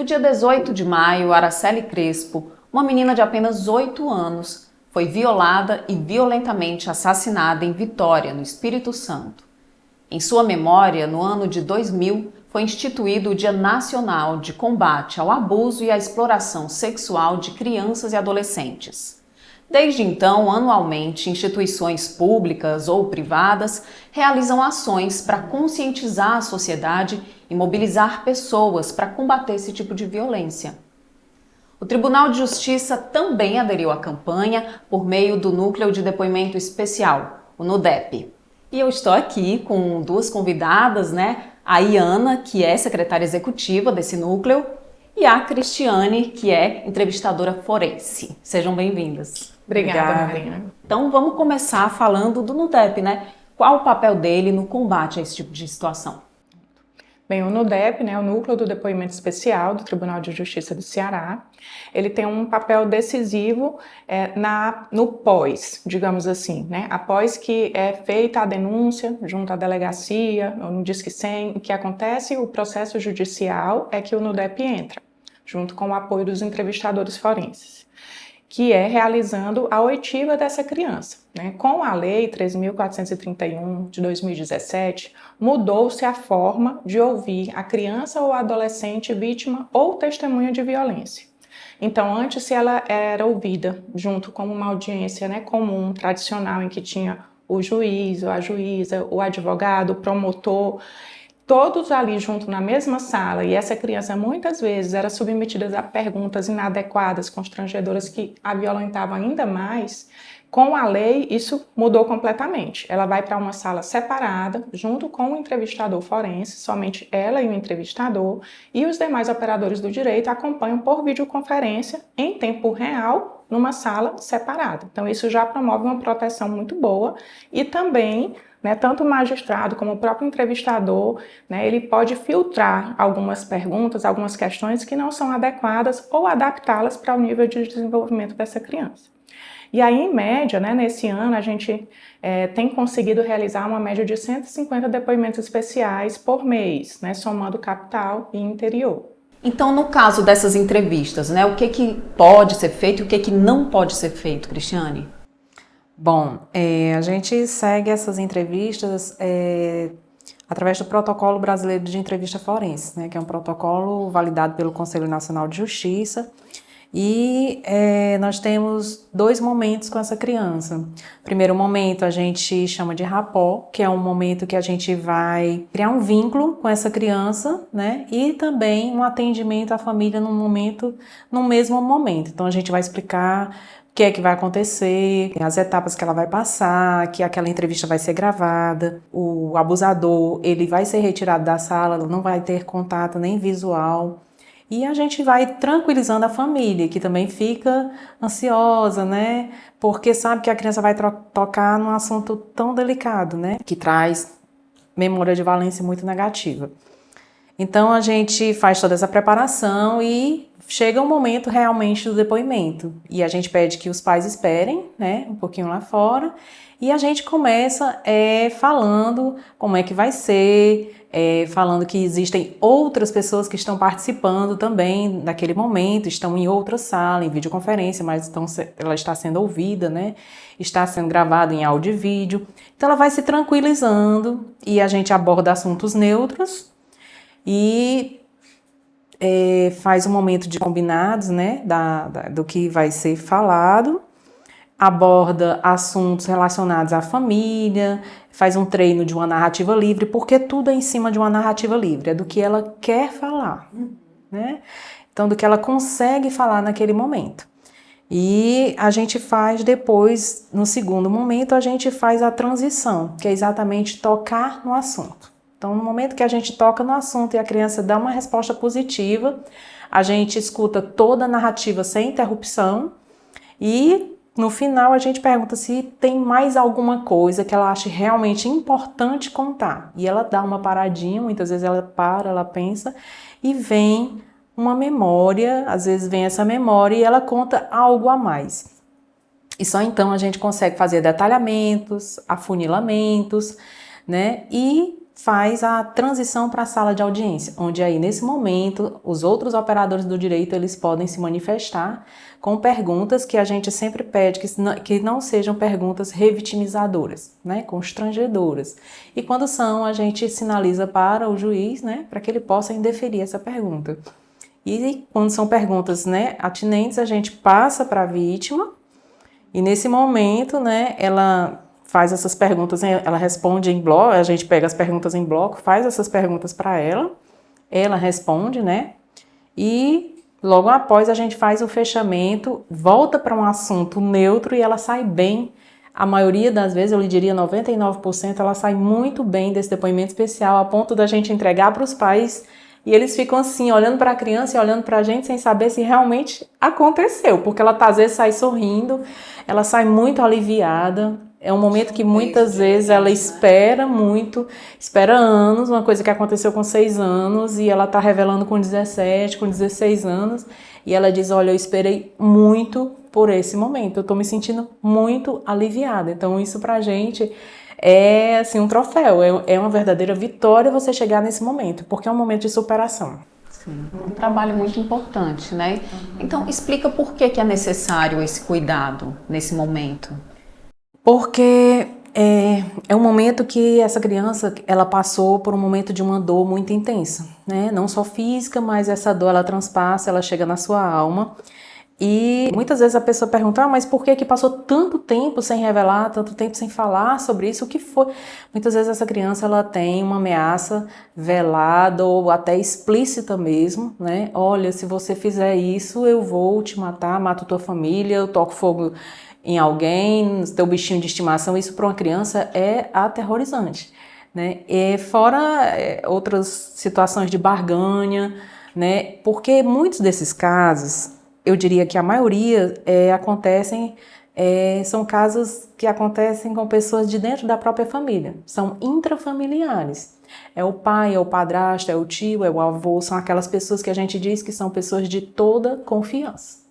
No dia 18 de maio, Araceli Crespo, uma menina de apenas 8 anos, foi violada e violentamente assassinada em Vitória, no Espírito Santo. Em sua memória, no ano de 2000, foi instituído o Dia Nacional de Combate ao Abuso e à Exploração Sexual de Crianças e Adolescentes. Desde então, anualmente, instituições públicas ou privadas realizam ações para conscientizar a sociedade e mobilizar pessoas para combater esse tipo de violência. O Tribunal de Justiça também aderiu à campanha por meio do Núcleo de Depoimento Especial, o NUDEP. E eu estou aqui com duas convidadas, A Iana, que é secretária executiva desse núcleo, e a Cristiane, que é entrevistadora forense. Sejam bem-vindas. Obrigada, Marina. Então vamos começar falando do NUDEP, Qual o papel dele no combate a esse tipo de situação? Bem, o NUDEP, o Núcleo do Depoimento Especial do Tribunal de Justiça do Ceará, ele tem um papel decisivo no pós, digamos assim, após que é feita a denúncia junto à delegacia, ou no Disque 100, que acontece o processo judicial, é que o NUDEP entra, junto com o apoio dos entrevistadores forenses, que é realizando a oitiva dessa criança. Com a Lei 3.431 de 2017, mudou-se a forma de ouvir a criança ou adolescente vítima ou testemunha de violência. Então, antes, se ela era ouvida junto com uma audiência comum, tradicional, em que tinha o juiz, ou a juíza, o advogado, o promotor, todos ali junto na mesma sala, e essa criança muitas vezes era submetida a perguntas inadequadas, constrangedoras, que a violentavam ainda mais. Com a lei, isso mudou completamente. Ela vai para uma sala separada, junto com o entrevistador forense, somente ela e o entrevistador, e os demais operadores do direito acompanham por videoconferência, em tempo real, numa sala separada. Então, isso já promove uma proteção muito boa, e também tanto o magistrado como o próprio entrevistador, ele pode filtrar algumas perguntas, algumas questões que não são adequadas ou adaptá-las para o nível de desenvolvimento dessa criança. E aí, em média, nesse ano, a gente tem conseguido realizar uma média de 150 depoimentos especiais por mês, somando capital e interior. Então, no caso dessas entrevistas, o que pode ser feito e o que não pode ser feito, Cristiane? Bom, a gente segue essas entrevistas através do Protocolo Brasileiro de Entrevista Forense, que é um protocolo validado pelo Conselho Nacional de Justiça, e nós temos 2 momentos com essa criança. Primeiro momento a gente chama de rapó, que é um momento que a gente vai criar um vínculo com essa criança, e também um atendimento à família no mesmo momento. Então a gente vai explicar o que é que vai acontecer, as etapas que ela vai passar, que aquela entrevista vai ser gravada, o abusador ele vai ser retirado da sala, não vai ter contato nem visual. E a gente vai tranquilizando a família, que também fica ansiosa, porque sabe que a criança vai tocar num assunto tão delicado, que traz memória de valência muito negativa. Então a gente faz toda essa preparação e chega o momento realmente do depoimento. E a gente pede que os pais esperem, um pouquinho lá fora, e a gente começa falando como é que vai ser, falando que existem outras pessoas que estão participando também naquele momento, estão em outra sala, em videoconferência, mas ela está sendo ouvida, está sendo gravada em áudio e vídeo. Então ela vai se tranquilizando e a gente aborda assuntos neutros e faz um momento de combinados, do que vai ser falado, aborda assuntos relacionados à família, faz um treino de uma narrativa livre, porque tudo é em cima de uma narrativa livre, é do que ela quer falar, Então, do que ela consegue falar naquele momento. E a gente faz depois, no segundo momento, a gente faz a transição, que é exatamente tocar no assunto. Então, no momento que a gente toca no assunto e a criança dá uma resposta positiva, a gente escuta toda a narrativa sem interrupção e, no final, a gente pergunta se tem mais alguma coisa que ela ache realmente importante contar. E ela dá uma paradinha, muitas vezes ela para, ela pensa e vem uma memória, às vezes vem essa memória e ela conta algo a mais. E só então a gente consegue fazer detalhamentos, afunilamentos, e faz a transição para a sala de audiência, onde aí nesse momento os outros operadores do direito eles podem se manifestar com perguntas que a gente sempre pede que não sejam perguntas revitimizadoras, né, constrangedoras. E quando são, a gente sinaliza para o juiz, né, para que ele possa indeferir essa pergunta. E quando são perguntas, né, atinentes, a gente passa para a vítima e nesse momento, né, ela faz essas perguntas, ela responde em bloco, a gente pega as perguntas em bloco, faz essas perguntas para ela responde, né? E logo após a gente faz o fechamento, volta para um assunto neutro e ela sai bem. A maioria das vezes, eu lhe diria 99%, ela sai muito bem desse depoimento especial, a ponto da gente entregar para os pais e eles ficam assim, olhando para a criança e olhando para a gente sem saber se realmente aconteceu, porque ela às vezes sai sorrindo, ela sai muito aliviada. É um momento que muitas vezes ela espera muito, espera anos, uma coisa que aconteceu com 6 anos e ela está revelando com 17, com 16 anos e ela diz, olha, eu esperei muito por esse momento, eu estou me sentindo muito aliviada. Então isso pra gente é assim, um troféu, é uma verdadeira vitória você chegar nesse momento, porque é um momento de superação. Sim, um trabalho muito importante, né? Então explica por que é necessário esse cuidado nesse momento. Porque é um momento que essa criança, ela passou por um momento de uma dor muito intensa, né? Não só física, mas essa dor, ela transpassa, ela chega na sua alma. E muitas vezes a pessoa pergunta, mas por que passou tanto tempo sem revelar, tanto tempo sem falar sobre isso? O que foi? Muitas vezes essa criança, ela tem uma ameaça velada ou até explícita mesmo, né? Olha, se você fizer isso, eu vou te matar, mato tua família, eu toco fogo em alguém, teu bichinho de estimação. Isso para uma criança é aterrorizante, né? E fora outras situações de barganha, né? Porque muitos desses casos, eu diria que a maioria são casos que acontecem com pessoas de dentro da própria família, são intrafamiliares. É o pai, é o padrasto, é o tio, é o avô, são aquelas pessoas que a gente diz que são pessoas de toda confiança.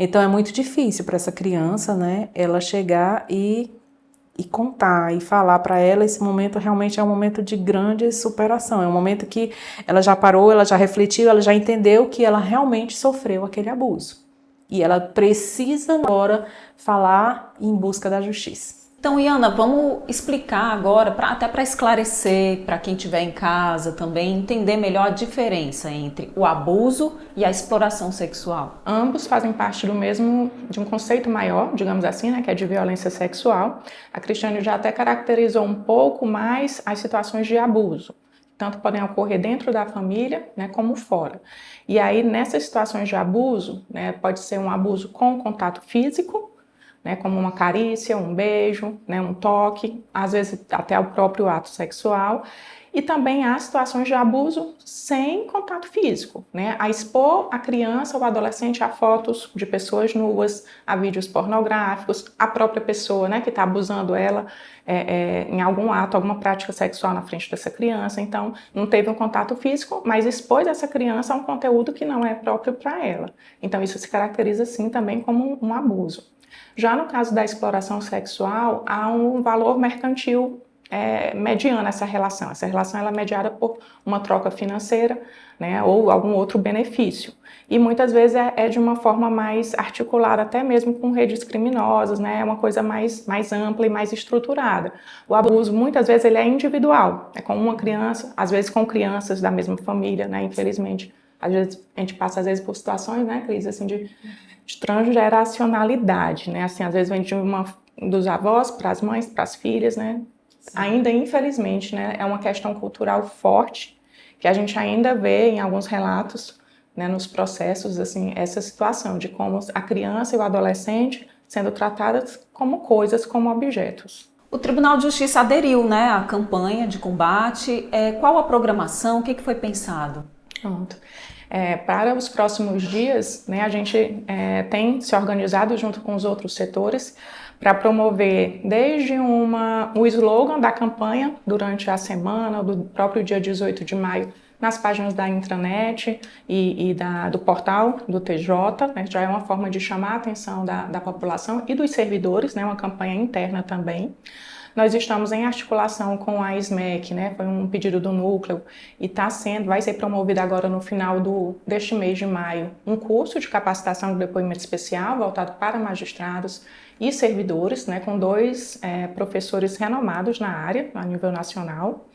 Então é muito difícil para essa criança, né, ela chegar e contar e falar para ela. Esse momento realmente é um momento de grande superação, é um momento que ela já parou, ela já refletiu, ela já entendeu que ela realmente sofreu aquele abuso. E ela precisa agora falar em busca da justiça. Então, Iana, vamos explicar agora, até para esclarecer para quem estiver em casa também, entender melhor a diferença entre o abuso e a exploração sexual. Ambos fazem parte de um conceito maior, digamos assim, né, que é de violência sexual. A Cristiane já até caracterizou um pouco mais as situações de abuso. Tanto podem ocorrer dentro da família, né, como fora. E aí, nessas situações de abuso, né, pode ser um abuso com contato físico, né, como uma carícia, um beijo, né, um toque, às vezes até o próprio ato sexual. E também há situações de abuso sem contato físico, né, a expor a criança ou adolescente a fotos de pessoas nuas, a vídeos pornográficos, a própria pessoa, né, que está abusando ela em algum ato, alguma prática sexual na frente dessa criança. Então, não teve um contato físico, mas expôs essa criança a um conteúdo que não é próprio para ela. Então, isso se caracteriza, sim, também como um abuso. Já no caso da exploração sexual, há um valor mercantil mediando essa relação. Essa relação ela é mediada por uma troca financeira, né, ou algum outro benefício. E muitas vezes é de uma forma mais articulada, até mesmo com redes criminosas, né, é uma coisa mais ampla e mais estruturada. O abuso, muitas vezes, ele é individual, é com uma criança, às vezes com crianças da mesma família, né, infelizmente. Às vezes a gente passa por situações, né, Cris, assim, de transgeracionalidade, né? Assim, às vezes vem dos avós para as mães, para as filhas, né? Sim. Ainda, infelizmente, né, é uma questão cultural forte que a gente ainda vê em alguns relatos, né, nos processos, assim, essa situação de como a criança e o adolescente sendo tratadas como coisas, como objetos. O Tribunal de Justiça aderiu, né, à campanha de combate. Qual a programação? O que foi pensado? Pronto. Para os próximos dias, né, a gente tem se organizado junto com os outros setores para promover desde o slogan da campanha durante a semana, do próprio dia 18 de maio, nas páginas da intranet e do portal do TJ, né, já é uma forma de chamar a atenção da população e dos servidores, né, uma campanha interna também. nós estamos em articulação com a SMEC, né? Foi um pedido do núcleo e vai ser promovido agora no final deste mês de maio um curso de capacitação de depoimento especial voltado para magistrados e servidores, né? Com 2 professores renomados na área, a nível nacional.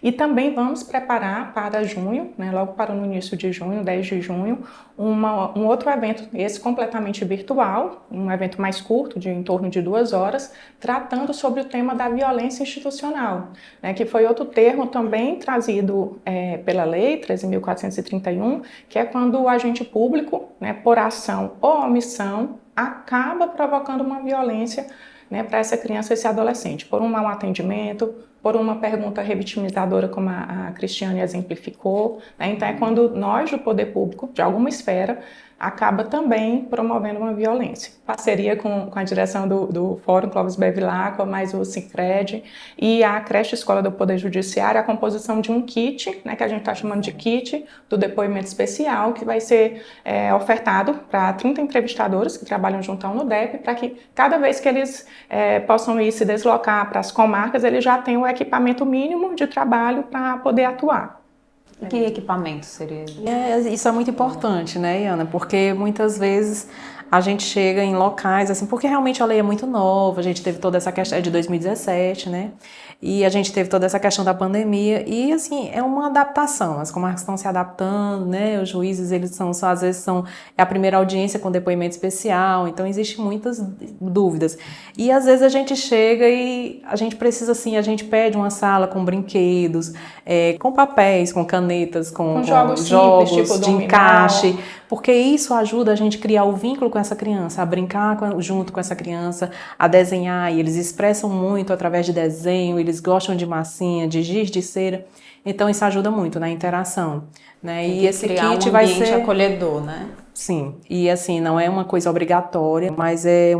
E também vamos preparar para junho, né, logo para no início de junho, 10 de junho, um outro evento, esse completamente virtual, um evento mais curto, de em torno de 2 horas, tratando sobre o tema da violência institucional, né, que foi outro termo também trazido pela Lei 13.431, que é quando o agente público, né, por ação ou omissão, acaba provocando uma violência, né, para essa criança e esse adolescente, por um mau atendimento, por uma pergunta revitimizadora, como a Cristiane exemplificou, né? Então é quando nós do poder público, de alguma esfera, acaba também promovendo uma violência. Parceria com a direção do Fórum Clóvis Bevilacqua, mais o Sicredi e a creche escola do Poder Judiciário, a composição de um kit, né, que a gente está chamando de kit do depoimento especial, que vai ser ofertado para 30 entrevistadores que trabalham junto ao NUDEP, para que cada vez que eles possam ir se deslocar para as comarcas, eles já tenham o equipamento mínimo de trabalho para poder atuar. Que equipamento seria? Isso é muito importante, né, Iana? Porque muitas vezes a gente chega em locais, assim, porque realmente a lei é muito nova, a gente teve toda essa questão, é de 2017, né? E a gente teve toda essa questão da pandemia e, assim, é uma adaptação, as comarcas estão se adaptando, né? Os juízes, eles às vezes é a primeira audiência com depoimento especial, então existem muitas dúvidas. E às vezes a gente chega e a gente precisa, assim, a gente pede uma sala com brinquedos, com papéis, com canetas, com jogos simples, tipo de dominó, encaixe, porque isso ajuda a gente a criar o vínculo com essa criança, a brincar junto com essa criança, a desenhar, e eles expressam muito através de desenho, eles gostam de massinha, de giz de cera, então isso ajuda muito na interação, né? E esse kit vai ser acolhedor, né? Sim, e assim, não é uma coisa obrigatória, mas é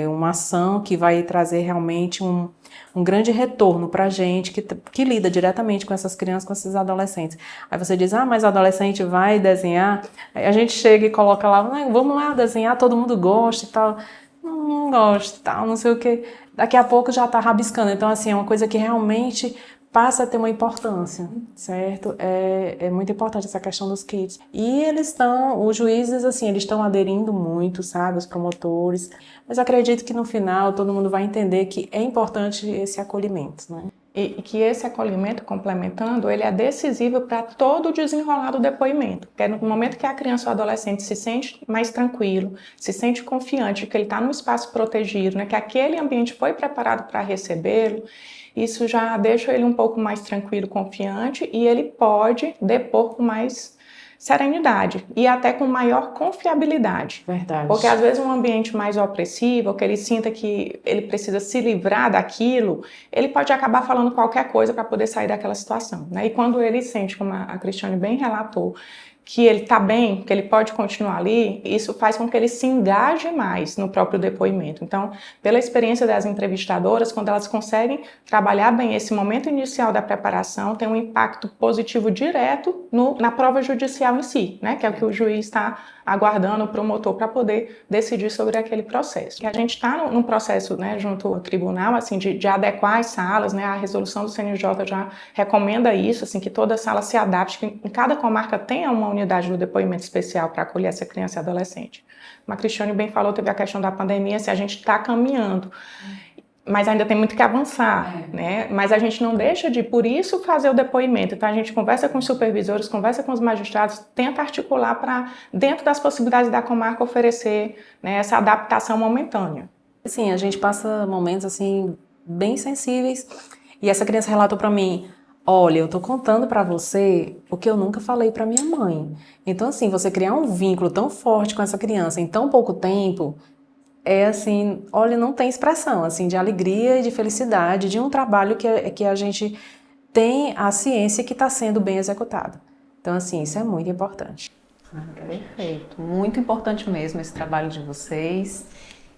uma ação que vai trazer realmente um grande retorno para a gente que lida diretamente com essas crianças, com esses adolescentes. Aí você diz, mas o adolescente vai desenhar, aí a gente chega e coloca lá, vamos lá desenhar, todo mundo gosta e tal, não gosta e tal, não sei o que, daqui a pouco já está rabiscando, então assim, é uma coisa que realmente passa a ter uma importância, certo? É muito importante essa questão dos kits. E os juízes, assim, eles estão aderindo muito, sabe? Os promotores. Mas acredito que no final todo mundo vai entender que é importante esse acolhimento, né? E que esse acolhimento, complementando, ele é decisivo para todo o desenrolar do depoimento. Porque no momento que a criança ou adolescente se sente mais tranquilo, se sente confiante que ele está num espaço protegido, né? Que aquele ambiente foi preparado para recebê-lo, isso já deixa ele um pouco mais tranquilo, confiante, e ele pode depor com mais serenidade e até com maior confiabilidade. Verdade. Porque às vezes um ambiente mais opressivo, que ele sinta que ele precisa se livrar daquilo, ele pode acabar falando qualquer coisa para poder sair daquela situação, né? E quando ele sente, como a Cristiane bem relatou, que ele está bem, que ele pode continuar ali, isso faz com que ele se engaje mais no próprio depoimento. Então, pela experiência das entrevistadoras, quando elas conseguem trabalhar bem esse momento inicial da preparação, tem um impacto positivo direto na prova judicial em si, né? Que é o que o juiz está aguardando o promotor para poder decidir sobre aquele processo. Que a gente está num processo, né, junto ao tribunal, assim, de adequar as salas, né? A resolução do CNJ já recomenda isso, assim, que toda sala se adapte, que em cada comarca tenha uma unidade do depoimento especial para acolher essa criança e adolescente. Como a Cristiane bem falou, teve a questão da pandemia, se a gente está caminhando, mas ainda tem muito que avançar, né? Mas a gente não deixa de, por isso, fazer o depoimento. Então a gente conversa com os supervisores, conversa com os magistrados, tenta articular para, dentro das possibilidades da comarca, oferecer, né, essa adaptação momentânea. Sim, a gente passa momentos assim bem sensíveis e essa criança relatou para mim: olha, eu tô contando para você o que eu nunca falei para minha mãe. Então, assim, você criar um vínculo tão forte com essa criança em tão pouco tempo, é assim, olha, não tem expressão, assim, de alegria e de felicidade, de um trabalho que a gente tem a ciência que está sendo bem executado. Então, assim, isso é muito importante. Perfeito, muito importante mesmo esse trabalho de vocês.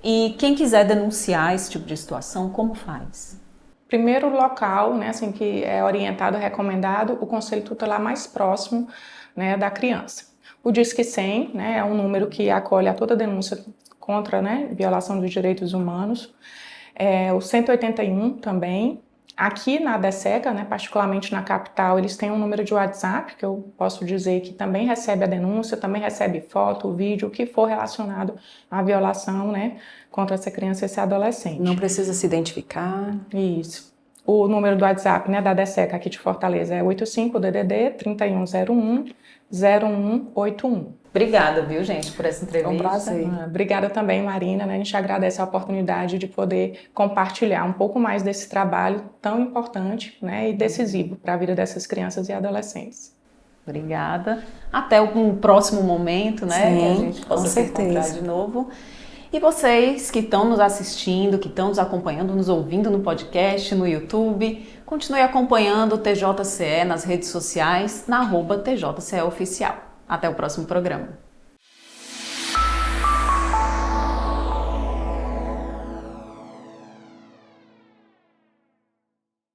E quem quiser denunciar esse tipo de situação, como faz? Primeiro local, né, assim, que é orientado, recomendado, o conselho tutelar mais próximo, né, da criança. O Disque 100, né, é um número que acolhe a toda denúncia contra, né, violação dos direitos humanos. O 181 também. Aqui na ADESECA, né, particularmente na capital, eles têm um número de WhatsApp, que eu posso dizer que também recebe a denúncia, também recebe foto, vídeo, o que for relacionado à violação, né, contra essa criança e esse adolescente. Não precisa se identificar. Isso. O número do WhatsApp, né, da ADESECA aqui de Fortaleza é 85-DDD 3101-0181. Obrigada, viu, gente, por essa entrevista. É um prazer. Obrigada também, Marina, né? A gente agradece a oportunidade de poder compartilhar um pouco mais desse trabalho tão importante, né, e decisivo para a vida dessas crianças e adolescentes. Obrigada. Até um próximo momento, né? Sim, que a gente possa se encontrar de novo. E vocês que estão nos assistindo, que estão nos acompanhando, nos ouvindo no podcast, no YouTube, continue acompanhando o TJCE nas redes sociais, na @TJCE Oficial. Até o próximo programa.